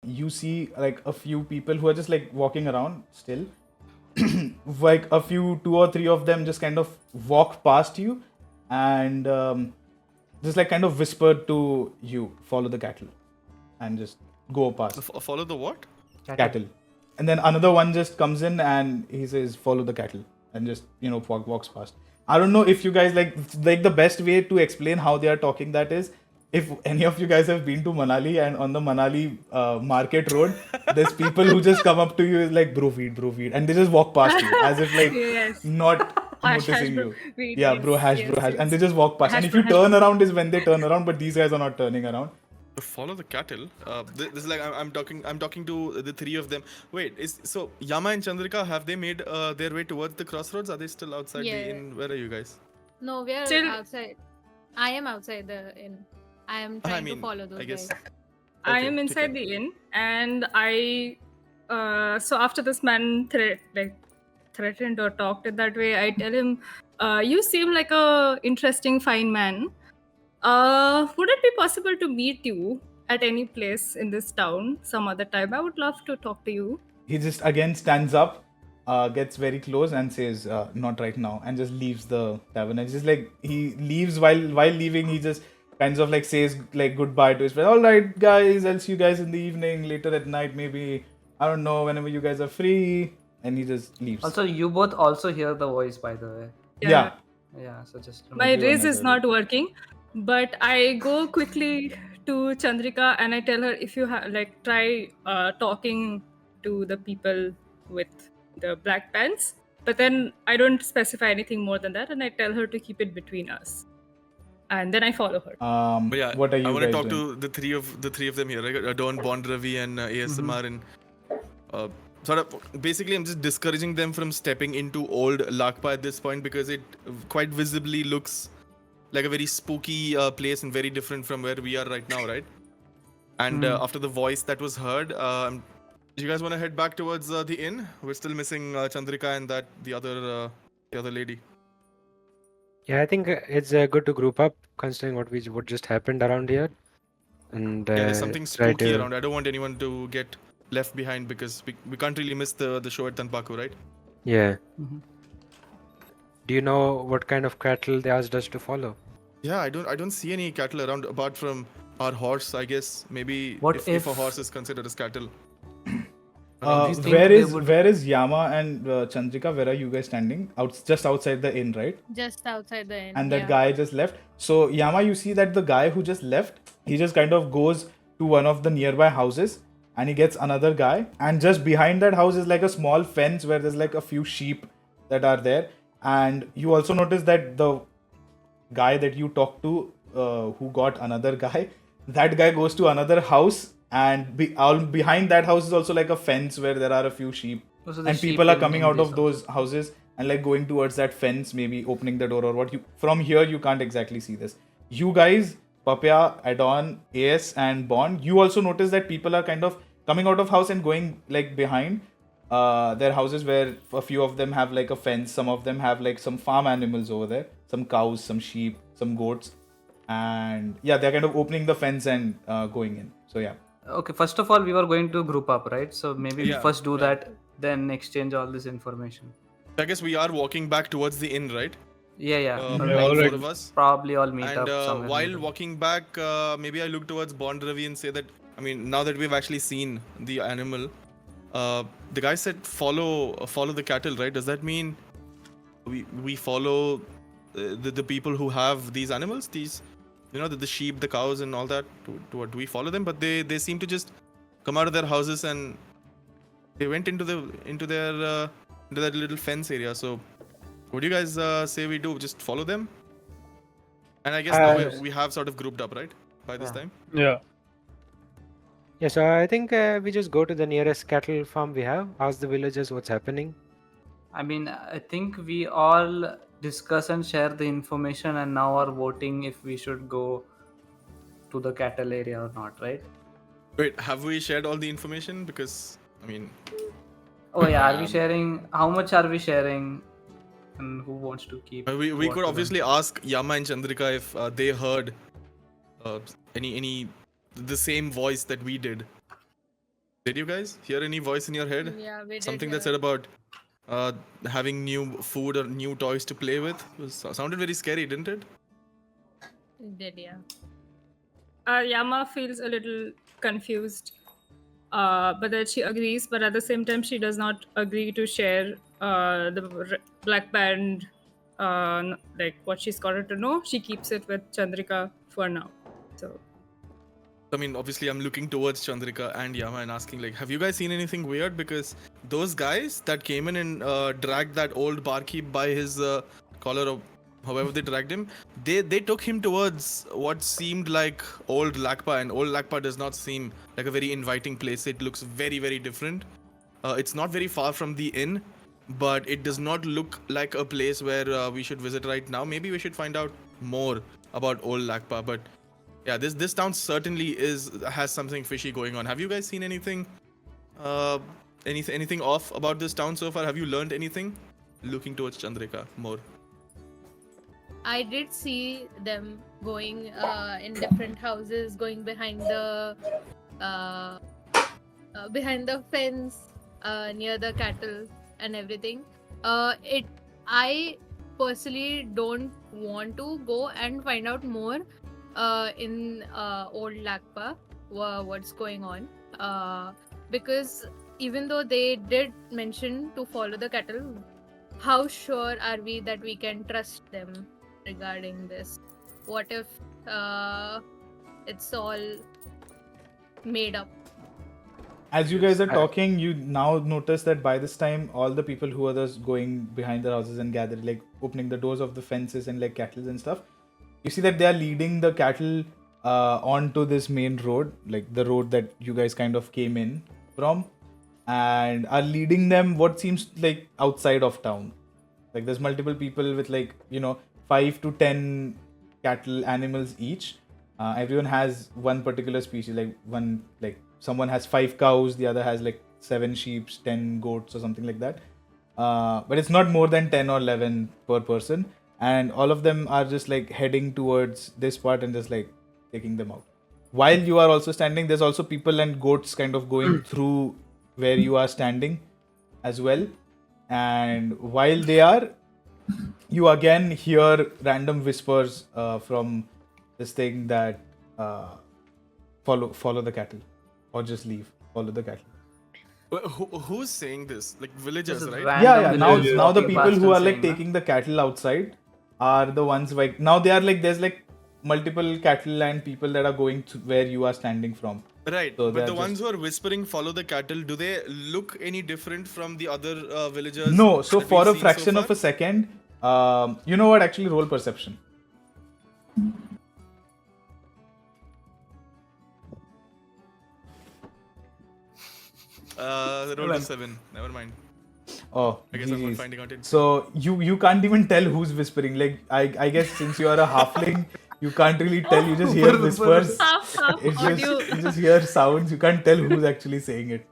you see like a few people who are just like walking around still. Like a few, 2 or 3 of them just kind of walk past you and just like kind of whisper to you, follow the cattle, and just go past. Follow the what? Cattle. And then another one just comes in and he says, follow the cattle, and just, walks past. I don't know if you guys like the best way to explain how they are talking that is, if any of you guys have been to Manali and on the Manali market road, there's people who just come up to you is like, bro feed, and they just walk past you as if like Yes. not Hash, noticing bro. you. Wait, Yeah, yes, bro, hash, yes, bro, hash, yes. and they just walk past. Hash, And if bro, you hash, turn bro. around is when they turn around, but these guys are not turning around. Follow the cattle. This is like I'm talking to the 3 of them. Wait, so Yama and Chandrika, have they made their way towards the crossroads? Are they still outside the inn? Where are you guys? No, we are Still- outside. I am outside the inn. I am trying to follow those guys. I Okay, am inside okay. the inn, and I. So after this man threatened or talked in that way, I tell him, "You seem like a interesting, fine man. Would it be possible to meet you at any place in this town some other time? I would love to talk to you." He just again stands up, gets very close and says, "Not right now," and just leaves the tavern. And just like he leaves while leaving, he just kinds of like says like goodbye to his friend. All right, guys, I'll see you guys in the evening, later at night, maybe. I don't know, whenever you guys are free. And he just leaves. Also, you both also hear the voice, by the way. Yeah. Yeah, so just My Everyone raise has is heard not working, but I go quickly to Chandrika and I tell her, if you like try talking to the people with the black pants, but then I don't specify anything more than that, and I tell her to keep it between us, and then I follow her. But yeah, What are you I want to guys talk doing? to the three of them here. Right? Adorn, Bond, Ravi, and Ehma'R, and sort of basically, I'm just discouraging them from stepping into old Lagpa at this point because it quite visibly looks like a very spooky place and very different from where we are right now, right? And after the voice that was heard, do you guys want to head back towards the inn? We're still missing Chandrika and the other lady. Yeah, I think it's good to group up, considering what just happened around here. And Yeah, there's something try spooky to- around. I don't want anyone to get left behind because we can't really miss the show at Tanpaku, right? Yeah. Mhm. Do you know what kind of cattle they asked us to follow? Yeah, I don't see any cattle around apart from our horse. I guess maybe What if if- a horse is considered as cattle. these things Where they is would- where is Yama and Chandrika? Where are you guys standing? Just outside the inn, right? Just outside the inn. And that guy just left. So Yama, you see that the guy who just left, he just kind of goes to one of the nearby houses and he gets another guy. And just behind that house is like a small fence where there's like a few sheep that are there. And you also notice that the guy that you talked to, who got another guy, that guy goes to another house, and behind that house is also like a fence where there are a few sheep. So the And sheep people are in- coming in out this of those houses and like going towards that fence, maybe opening the door or what. From here you can't exactly see this. You guys, Papya, Adorn, Aeyes, and Bond, you also notice that people are kind of coming out of house and going like behind their houses, where a few of them have like a fence. Some of them have like some farm animals over there, some cows, some sheep, some goats, and yeah, they're kind of opening the fence and going in. So yeah. Okay, first of all, we were going to group up, right? So maybe we Yeah, first do right. that, then exchange all this information. I guess we are walking back towards the inn, right? Yeah. All alright. four of us. Probably all meet And up somewhere. while in the middle. walking back, maybe I look towards Bond Ravi and say that, I mean, now that we've actually seen the animal, the guy said follow the cattle, right? Does that mean we follow the people who have these animals, these, the sheep, the cows, and all that? Do we follow them? But they seem to just come out of their houses and they went into that little fence area. So, what do you guys say we do? Just follow them? And I guess now we have sort of grouped up, right? By this Yeah. time. Yeah. Yeah, so I think we just go to the nearest cattle farm we have, ask the villagers what's happening. I mean, I think we all discuss and share the information and now are voting if we should go to the cattle area or not, right? Wait, have we shared all the information? Because, I mean, Oh yeah, are we sharing? How much are we sharing? And who wants to keep? we what could to obviously ask Yama and Chandrika if they heard any the same voice that we did. Did you guys hear any voice in your head? Yeah, we did. Something that said about having new food or new toys to play with. Sounded very scary, didn't it? It did, yeah. Yama feels a little confused, but then she agrees. But at the same time, she does not agree to share the black band, like what she's got her to know. She keeps it with Chandrika for now. So I mean, obviously, I'm looking towards Chandrika and Yama and asking, like, have you guys seen anything weird? Because those guys that came in and dragged that old barkeep by his collar or however they dragged him, they took him towards what seemed like old Lagpa, and old Lagpa does not seem like a very inviting place. It looks very, very different. It's not very far from the inn, but it does not look like a place where we should visit right now. Maybe we should find out more about old Lagpa, but yeah, this town certainly has something fishy going on. Have you guys seen anything anything off about this town so far? Have you learned anything? Looking towards Chandrika more. I did see them going in different houses, going behind the fence near the cattle and everything. I personally don't want to go and find out more in old Lagpa what's going on, because even though they did mention to follow the cattle, how sure are we that we can trust them regarding this? What if it's all made up? As you guys are talking, you now notice that by this time, all the people who are just going behind their houses and gathered, like opening the doors of the fences and like cattle and stuff, you see that they are leading the cattle onto this main road, like the road that you guys kind of came in from, and are leading them what seems like outside of town. Like there's multiple people with 5 to 10 cattle animals each. Everyone has one particular species, someone has 5 cows, the other has 7 sheep, 10 goats or something like that. But it's not more than 10 or 11 per person. And all of them are just heading towards this part and just taking them out. While you are also standing, there's also people and goats kind of going through where you are standing as well. And while they are, you again hear random whispers from this thing that follow the cattle, or just leave, follow the cattle. Who's saying this? Like villagers, right? Yeah. Now the people who are taking the cattle outside are the ones now they are there's multiple cattle and people that are going to where you are standing from. Right, So but the ones who are whispering follow the cattle, do they look any different from the other villagers? No, so that for we've a seen fraction so of far? a second, you know what, actually roll perception. Roll to 7. Never mind. Oh, I guess I'm not geez. finding out it. So you can't even tell who's whispering. I guess since you are a halfling, you can't really tell. You just hear whispers. half It's audio. just you just hear sounds. You can't tell who's actually saying it.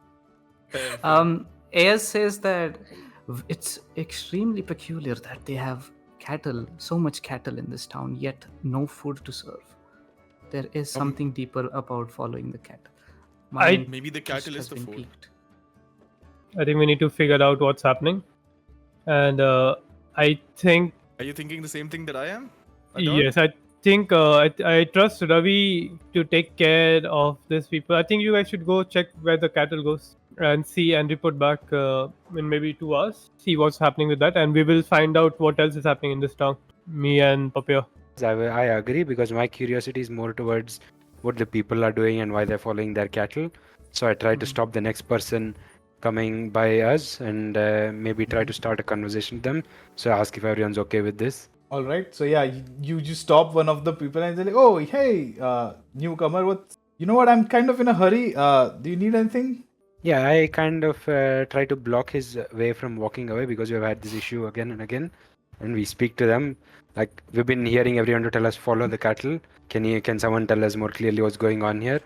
Aeyes says that it's extremely peculiar that they have cattle, so much cattle in this town, yet no food to serve. There is something deeper about following the cattle. My Maybe the interest cattle is has the been food. piqued. I think we need to figure out what's happening. And I think, Are you thinking the same thing that I am? Adorn? yes, I think I trust Ravi to take care of these people. I think you guys should go check where the cattle goes and see and report back in maybe 2 hours. See what's happening with that, and we will find out what else is happening in this town. Me and Papya. I agree, because my curiosity is more towards what the people are doing and why they're following their cattle. So I try to stop the next person coming by us and maybe try to start a conversation with them. So I ask if everyone's okay with this. All right. So yeah, you just stop one of the people and they're like, "Oh, hey, newcomer. What? You know what? I'm kind of in a hurry. Do you need anything?" Yeah, I kind of try to block his way from walking away, because we've had this issue again and again. And we speak to them. Like, we've been hearing everyone to tell us follow the cattle. Can someone tell us more clearly what's going on here?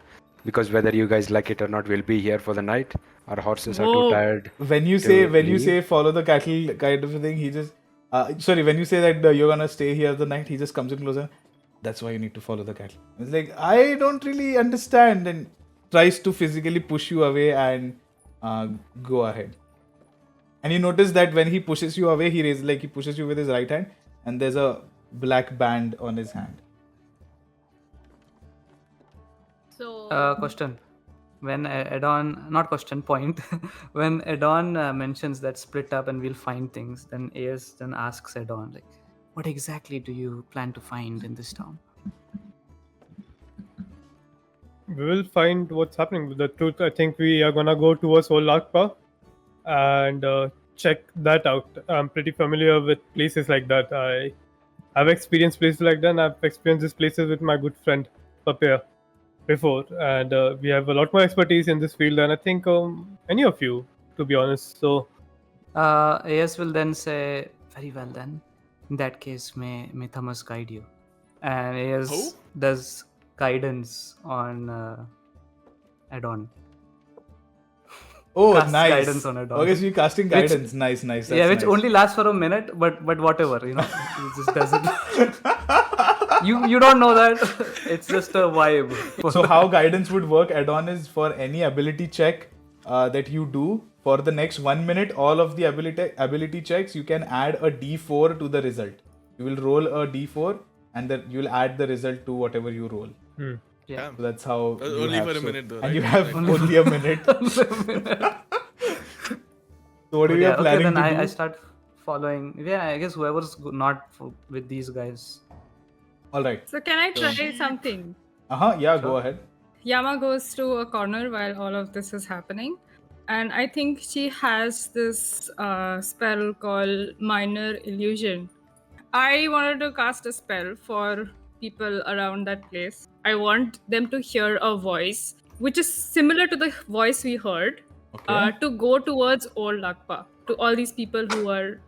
Because whether you guys like it or not, we'll be here for the night. Our horses are too Whoa. tired. When you leave. say follow the cattle kind of a thing, he just when you say that you're gonna stay here the night, he just comes in closer. That's why you need to follow the cattle. It's like, I don't really understand. And tries to physically push you away and go ahead. And you notice that when he pushes you away, he pushes you with his right hand, and there's a black band on his hand. So Question. When Adorn, not question, point. When Adorn mentions that split up and we'll find things, then Aeyes then asks Adorn, like, what exactly do you plan to find in this town? We will find what's happening. The truth, I think we are gonna go towards Old Lagpa and check that out. I'm pretty familiar with places like that. I've experienced places like that, and I've experienced these places with my good friend Papya before, and we have a lot more expertise in this field than I think any of you, to be honest. So Aeyes will then say, very well then. In that case, may Thomas guide you. And Aeyes Who? does guidance on Adorn. Oh, Casts nice. guidance on Adorn. Okay, so you're casting Which- guidance. Nice. That's Yeah, which nice. only lasts for a minute, but whatever, he just does it. you don't know that. It's just a vibe. So how guidance would work, Adorn, is for any ability check that you do for the next 1 minute, all of the ability checks, you can add a d4 to the result. You will roll a d4 and then you will add the result to whatever you roll. Yeah. So that's how you Only have, for a so- minute though, And you right? have Like- only a minute. So what are you Okay, planning then to I do? start following. Yeah, I guess whoever's not with these guys. Alright. So can I try something? Yeah, go ahead. Yama goes to a corner while all of this is happening, and I think she has this spell called Minor Illusion. I wanted to cast a spell for people around that place. I want them to hear a voice which is similar to the voice we heard, Okay. to go towards Old Lagpa, to all these people who are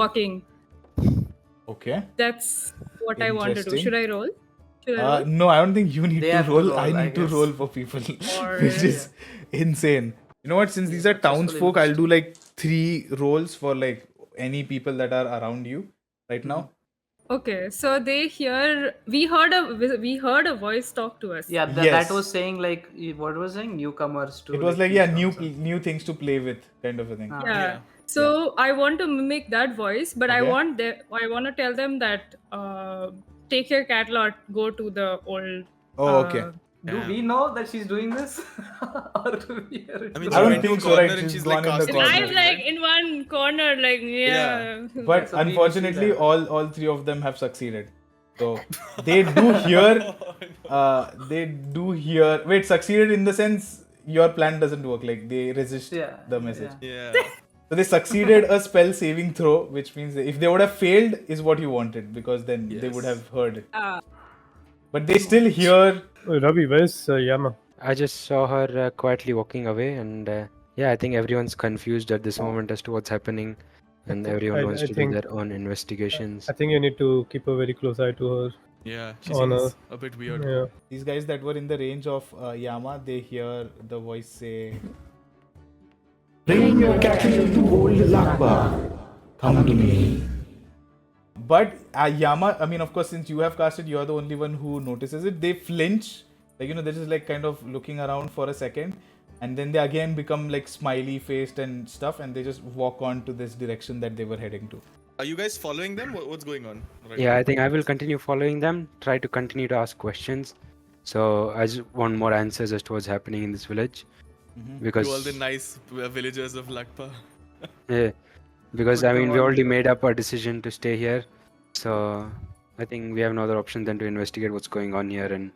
walking. Okay. That's what I want to do. Interesting. Should I roll? Should I roll? No, I don't think you need They to have to roll. roll, I I need to guess. roll for people, Or- which is insane. You know what? Since these are townsfolk, I'll do like 3 rolls for like any people that are around you right now. Okay, so they hear. We heard a voice talk to us. Yeah, Yes. that was saying like what was saying newcomers to. It was like these new towns and- new things to play with, kind of a thing. Ah. Yeah. So I want to mimic that voice, but I Okay. want to tell them that take your cattle or go to the old. Oh, okay. Do we know that she's doing this, or do we hear it? I mean, I she don't went to a think so, corner right? and She's she's gone like in the casting corner. I'm spells, like right? in one corner, like yeah. But So we see unfortunately, that. all 3 of them have succeeded. So they do hear. They do hear. Wait, succeeded in the sense your plan doesn't work. Like they resist Yeah, the message. yeah. Yeah. So they succeeded a spell saving throw, which means that if they would have failed, is what you wanted, because then they would Yes. have heard it. Ah. But they still hear. Ravi, where's Yama? I just saw her quietly walking away, and yeah, I think everyone's confused at this moment as to what's happening, and everyone I- wants I to think- do their own investigations. I think you need to keep a very close eye to her. Yeah, she Oh, no. seems a bit weird. Yeah. These guys that were in the range of Yama, they hear the voice say, Bring your cattle to Old Lagpa. Come to me. but Yama, I mean, of course, since you have cast it, you are the only one who notices it. They flinch, like, they're just like kind of looking around for a second, and then they again become like smiley faced and stuff, and they just walk on to this direction that they were heading to. Are you guys following them? What's going on? Right Yeah, now? I think I will continue following them, try to continue to ask questions. So I just want more answers as to what's happening in this village. Because To all the nice villagers of Lagpa. yeah, because Put I them mean we on already the- made up our decision to stay here, so I think we have no other option than to investigate what's going on here and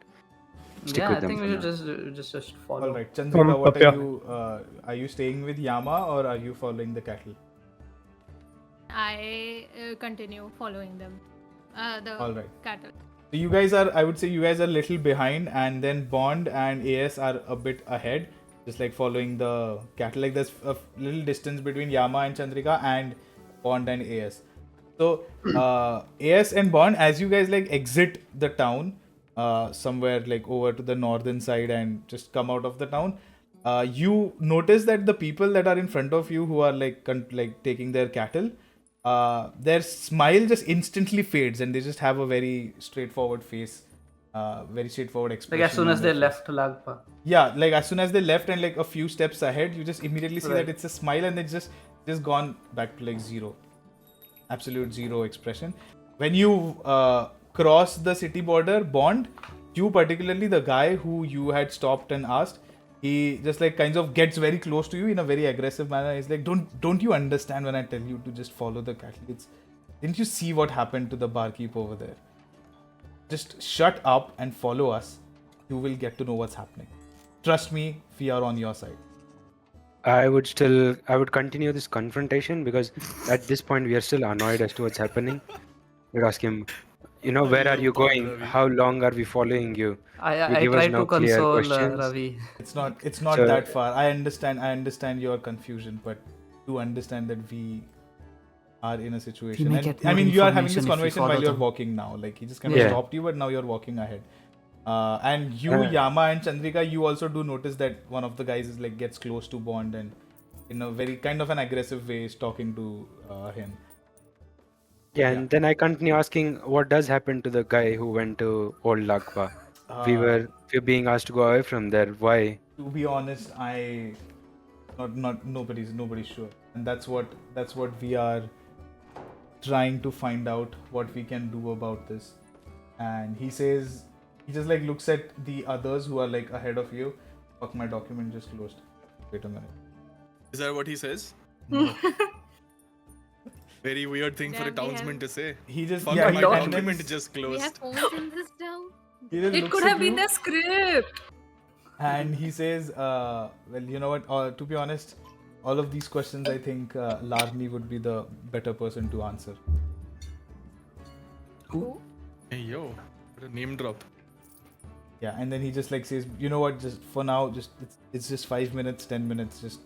stick Yeah, with I them think we for should just follow. All right, Chandrika, what Papya. are you staying with Yama or are you following the cattle? I continue following them. The All right. cattle. So you guys are, I would say, you guys are a little behind, and then Bond and Aeyes are a bit ahead, just like following the cattle. Like there's a little distance between Yama and Chandrika and Bond and Aeyes. So Aeyes and Bond, as you guys like exit the town, somewhere like over to the northern side and just come out of the town, you notice that the people that are in front of you who are like taking their cattle, their smile just instantly fades and they just have a very straightforward face. Very straightforward Like expression. as soon as on they their face. left Lagpa. Yeah, like as soon as they left and like a few steps ahead, you just immediately see Right. that it's a smile and it's just gone back to like zero. Absolute zero expression. When you cross the city border, Bond, you particularly the guy who you had stopped and asked, he just like kind of gets very close to you in a very aggressive manner. He's like, don't you understand when I tell you to just follow the cattle? Didn't you see what happened to the barkeep over there? Just shut up and follow us. You will get to know what's happening. Trust me, we are on your side. I would continue this confrontation because at this point we are still annoyed as to what's happening. We'd ask him, where are love you Bond, going? Ravi. How long are we following you? You I give us tried no to clear console questions. Ravi. It's not So- that far. I understand your confusion, but to understand that we are in a situation. may And, get I more mean, you are having this information if we conversation follow while you're them. walking now. Like he just kind of Yeah. stopped you, but now you're walking ahead. And you, Uh. Yama and Chandrika, you also do notice that one of the guys is like gets close to Bond and in a very kind of an aggressive way is talking to him. Yeah, and then I continue asking what does happen to the guy who went to Old Lagpa? We were being asked to go away from there. Why? To be honest, nobody's sure, and that's what we are trying to find out what we can do about this. And he says, he just like looks at the others who are like ahead of you. Fuck, my document just closed. Wait a minute. Is that what he says? No. Very weird thing for a Damn, we townsman have- to say. He just Fuck, yeah, my he- and then document he's- just We have closed. phones in this town. he just It looks could at have been you the script. and he says, well, you know what? To be honest, all of these questions, I think Larni would be the better person to answer. Hey yo, what a name drop. Yeah, and then he just like says, you know what? Just for now, just it's just 5 minutes, 10 minutes. Just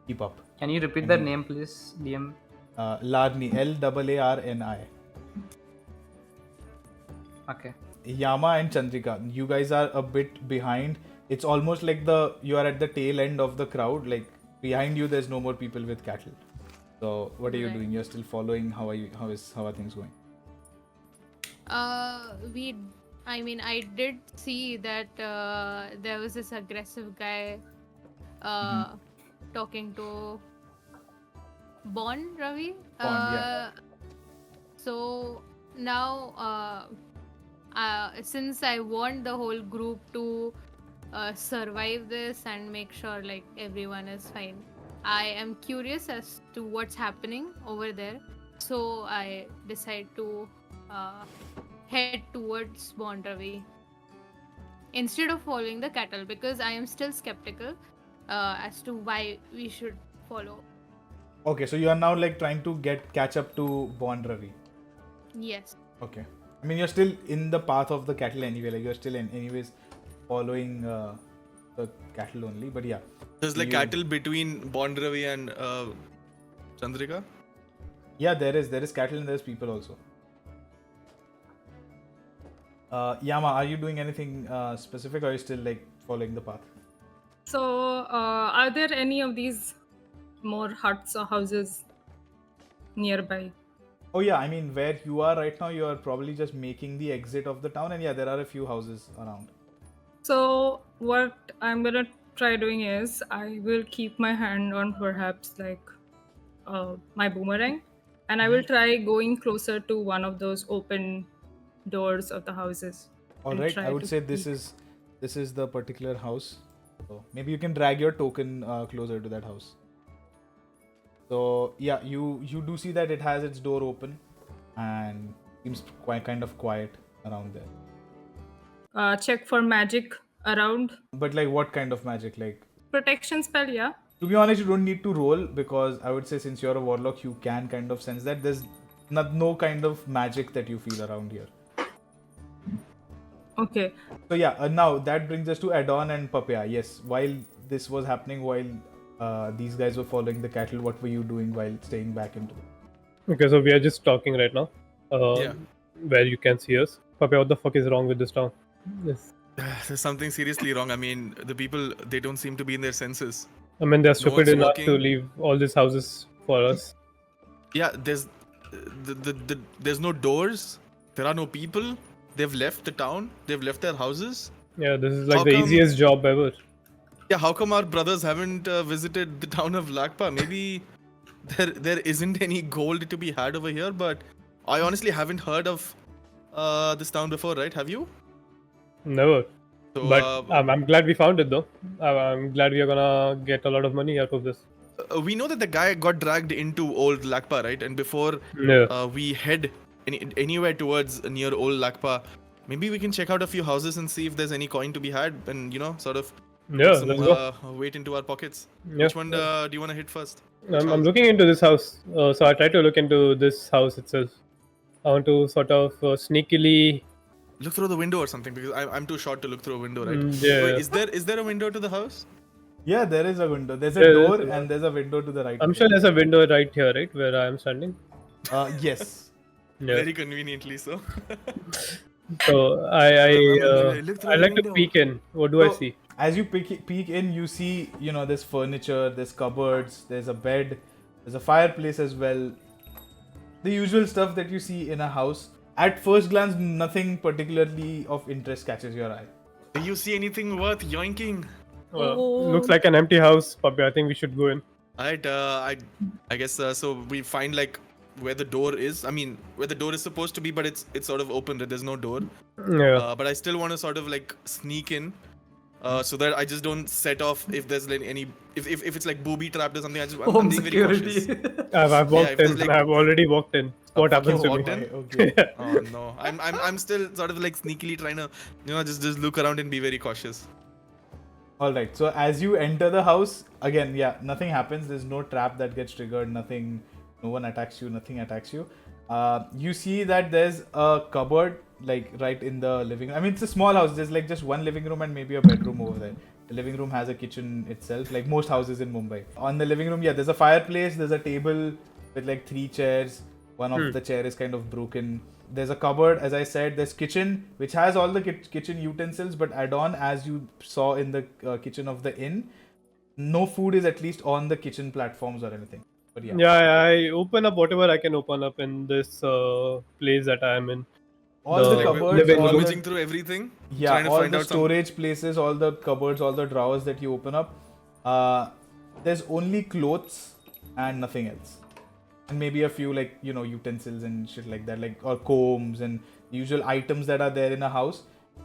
keep up. Can you repeat that name, please, DM? Larni, Larni. Okay. Yama and Chandrika, you guys are a bit behind. It's almost like you are at the tail end of the crowd. Like behind you, there's no more people with cattle. So what are you Right. doing? You're still following. How are things going? I did see that there was this aggressive guy talking to Bond, Ravi. Bond, yeah. So now, since I want the whole group to survive this and make sure like everyone is fine, I am curious as to what's happening over there. So I decide to head towards Bond, Ravi instead of following the cattle because I am still skeptical as to why we should follow. Okay, so you are now like trying to catch up to Bond Ravi. Yes. Okay. I mean, you're still in the path of the cattle anyway. Like you're still anyways following the cattle only. But yeah. There's like You- cattle between Bond Ravi and Chandrika. Yeah, there is cattle and there's people also. Yama, are you doing anything specific or are you still like following the path? So, are there any of these more huts or houses nearby? Oh yeah, I mean where you are right now, you are probably just making the exit of the town, and yeah, there are a few houses around. So, what I'm gonna try doing is I will keep my hand on perhaps like my boomerang, and I will try going closer to one of those open doors of the houses. All and right, try I would to say this peek. is the particular house. So maybe you can drag your token closer to that house. So yeah, you do see that it has its door open, and seems quite kind of quiet around there. Check for magic around. But like, what kind of magic? Like, Protection spell, yeah. to be honest, you don't need to roll because I would say since you're a warlock, you can kind of sense that there's no kind of magic that you feel around here. Okay. So yeah, now that brings us to Adorn and Papya. Yes, while this was happening, while these guys were following the cattle, what were you doing while staying back into it? Okay, so we are just talking right now. Yeah. Where you can see us. Papya, what the fuck is wrong with this town? Yes. There's something seriously wrong. I mean, the people, they don't seem to be in their senses. I mean, they're No stupid one's enough to walking. leave all these houses for us. Yeah, there's there's no doors. There are no people. they've left the town, they've left their houses. Yeah, this is like How the come- easiest job ever. Yeah, how come our brothers haven't visited the town of Lagpa? Maybe there isn't any gold to be had over here, but I honestly haven't heard of this town before, right? Have you? Never. So, But I'm glad we found it though. I'm glad we are gonna get a lot of money out of this. we know that the guy got dragged into old Lagpa, right? And before Yeah. we head anywhere towards near old Lagpa, maybe we can check out a few houses and see if there's any coin to be had, and sort of Yeah, put some let's go. weight into our pockets. Yeah. Which one do you want to hit first? I'm looking into this house. So I try to look into this house itself. I want to sort of sneakily. Look through the window or something, because I'm too short to look through a window, right? Yeah. Wait, is there a window to the house? Yeah, there is a window. There's a Yeah, door there's a- and there's a window to the right. I'm sure there's a window right here, right, where I am standing. Yes. Yeah. Very conveniently so. So Look through I the like to window. peek in. What do I So, see? As you peek in, you see, there's furniture, there's cupboards, there's a bed, there's a fireplace as well. The usual stuff that you see in a house. At first glance, nothing particularly of interest catches your eye. Do you see anything worth yoinking? Looks like an empty house, Papya. I think we should go in. Alright, I guess so. We find like where the door is. I mean, where the door is supposed to be, but it's sort of open. There's no door. Yeah. But I still want to sort of like sneak in, so that I just don't set off if there's like any if it's like booby trapped or something. I'm being very cautious. I've walked if there's, in. like- I've already walked in. What fucking happens to walked me? in? Okay. Oh no, I'm still sort of like sneakily trying to just look around and be very cautious. Alright, so as you enter the house, again, yeah, nothing happens. There's no trap that gets triggered, nothing, no one attacks you, nothing attacks you. You see that there's a cupboard, like, right in the living room. I mean, it's a small house. There's, like, just one living room and maybe a bedroom over there. The living room has a kitchen itself, like most houses in Mumbai. On the living room, yeah, there's a fireplace, there's a table with, like, 3 chairs. One of the chair is kind of broken. There's a cupboard, as I said. There's kitchen, which has all the kitchen utensils, but Adorn, as you saw in the kitchen of the inn, no food is at least on the kitchen platforms or anything. But yeah. Yeah, I open up whatever I can open up in this place that I am in. All the Like, cupboards, living all room. Rummaging the, through everything. yeah, trying to all find the out some- storage places, all the cupboards, all the drawers that you open up, there's only clothes and nothing else. And maybe a few like, utensils and shit like that, like, or combs and the usual items that are there in a house,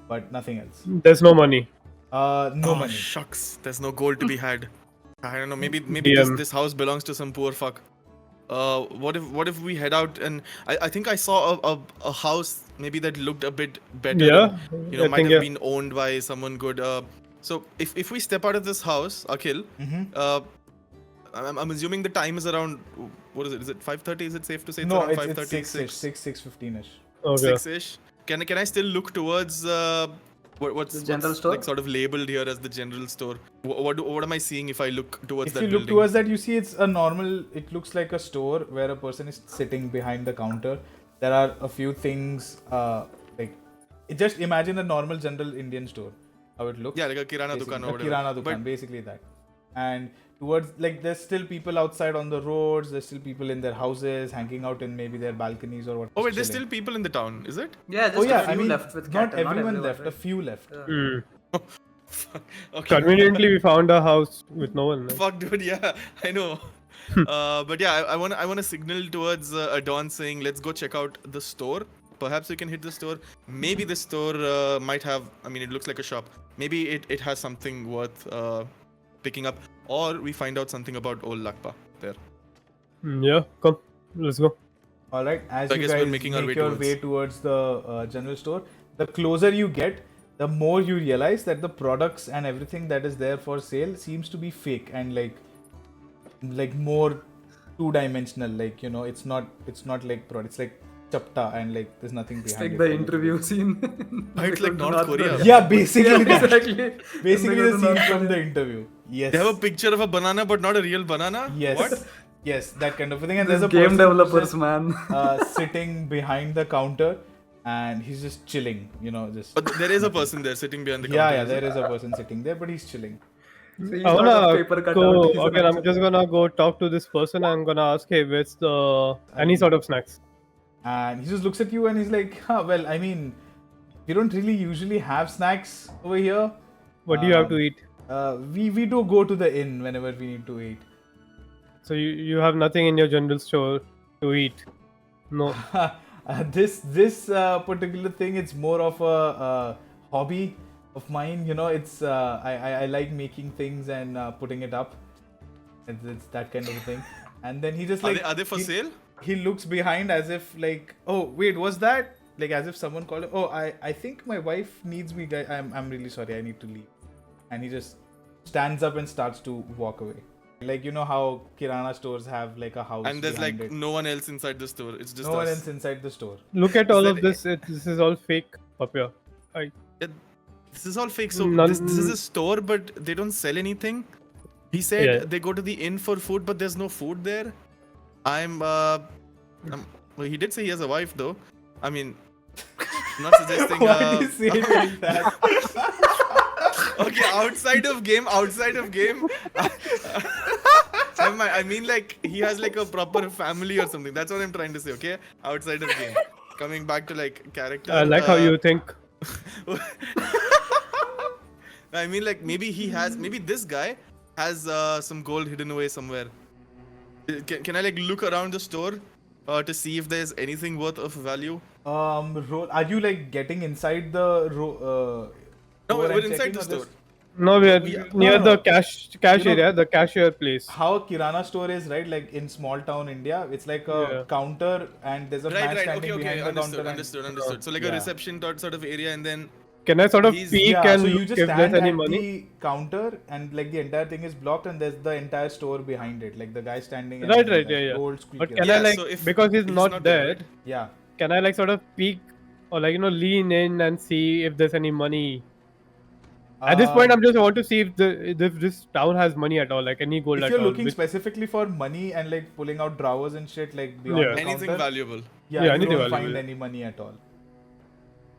but nothing else. There's no money. No Oh money. shucks, there's no gold to be had. I don't know. Maybe DM. this house belongs to some poor fuck. What if we head out and I think I saw a house maybe that looked a bit better. Yeah, I might think, have yeah. been owned by someone good. So if we step out of this house, Akhil, I'm assuming the time is around, what is it? Is it 5:30? Is it safe to say it's No, around it's 5:30? 6-ish, 6:15-ish. Okay. 6-ish. Can I still look towards what's The general what's, store? like sort of labeled here as the general store? What am I seeing if I look towards If that you look building? towards that, you see it's a normal, it looks like a store where a person is sitting behind the counter. There are a few things, just imagine a normal general Indian store, how it looks. Yeah, like a kirana Basically, dukan or a whatever. kirana dukan, But basically that. And towards, like, there's still people outside on the roads, there's still people in their houses, hanging out in maybe their balconies or what. oh wait, there's chilling. still people in the town, is it? Yeah, just Oh yeah, a few I mean, left with not cattle. everyone everyone, left, a few left. Hmm. Okay. Conveniently, we found a house with no one. Right? Fuck, dude. Yeah, I know. But yeah, I want to signal towards Adorn saying, let's go check out the store. Perhaps we can hit the store. Maybe the store might have. I mean, it looks like a shop. Maybe it has something worth picking up, or we find out something about old Lagpa there. Yeah, come. Let's go. All right, as So I you guess we're guys making make our way your towards- way towards the general store, the closer you get, the more you realize that the products and everything that is there for sale seems to be fake and like more two-dimensional. Like, it's not like products, like chapta, and like there's nothing It's behind like it. the interview scene. It's like North Korea. Yeah, basically Yeah, that. exactly. Basically When they the go to scene North from the Korea. interview. Yes. They have a picture of a banana, but not a real banana. Yes. What? Yes, that kind of a thing. And These there's a game person who's developers, just, man. sitting behind the counter, and he's just chilling. Just. But there is a person there sitting behind the counter. Yeah, is it? there is a person sitting there, but he's chilling. So he's I not a wanna paper cutout, go. he's an Okay, I'm actual- just gonna go talk to this person. I'm gonna ask, hey, where's the any sort of snacks? And he just looks at you and he's like, well, I mean, We don't really usually have snacks over here. What do you have to eat? We do go to the inn whenever we need to eat. So you have nothing in your general store to eat? No. This particular thing, it's more of a hobby of mine. You know, it's I like making things and putting it up. It's that kind of a thing. And then he just like Are they for sale? He looks behind as if like, oh wait, was that like as if someone called him? Oh, I think my wife needs me, guys. I'm really sorry, I need to leave. And he just stands up and starts to walk away. Like, you know how Kirana stores have like a house And there's behind like it. no one else inside the store. It's just No one us. else inside the store. Look at all that of this. This is all fake, Papya. This is all fake. So None- this is a store, but they don't sell anything. He said Yeah. they go to the inn for food, but there's no food there. Well, he did say he has a wife, though. I mean, I'm not suggesting. Why do you say it like that? Okay, outside of game. I mean, like he has like a proper family or something. That's what I'm trying to say. Okay, outside of game. Coming back to like character. I like how you think. I mean, like maybe this guy has some gold hidden away somewhere. Can I like look around the store to see if there's anything worth of value? Roll. Are you like getting inside the No, store we're and inside checking the or store. just No, we are near no. the cash You know- area, the cashier place. How Kirana store is, right? Like in small town India, it's like a Yeah. counter and there's a man Right. standing Okay. behind the counter. Understood. and, So like a reception sort of area, and then Can I sort of He's- peek Yeah, and so you look just if there's stand any at money? the counter and like the entire thing is blocked and there's the entire store behind it. Like the guy standing and Right, then right, that yeah. old school But Kirana. can I Yeah, like, so if because he's he's not not there, there, right? Yeah. can I like sort of peek or like, lean in and see if there's any money? At this point, I just want to see if this town has money at all, like any gold If at you're all. looking which- specifically for money and like pulling out drawers and shit like beyond Yeah. the anything counter, valuable. yeah, Yeah, you anything don't valuable. find any money at all.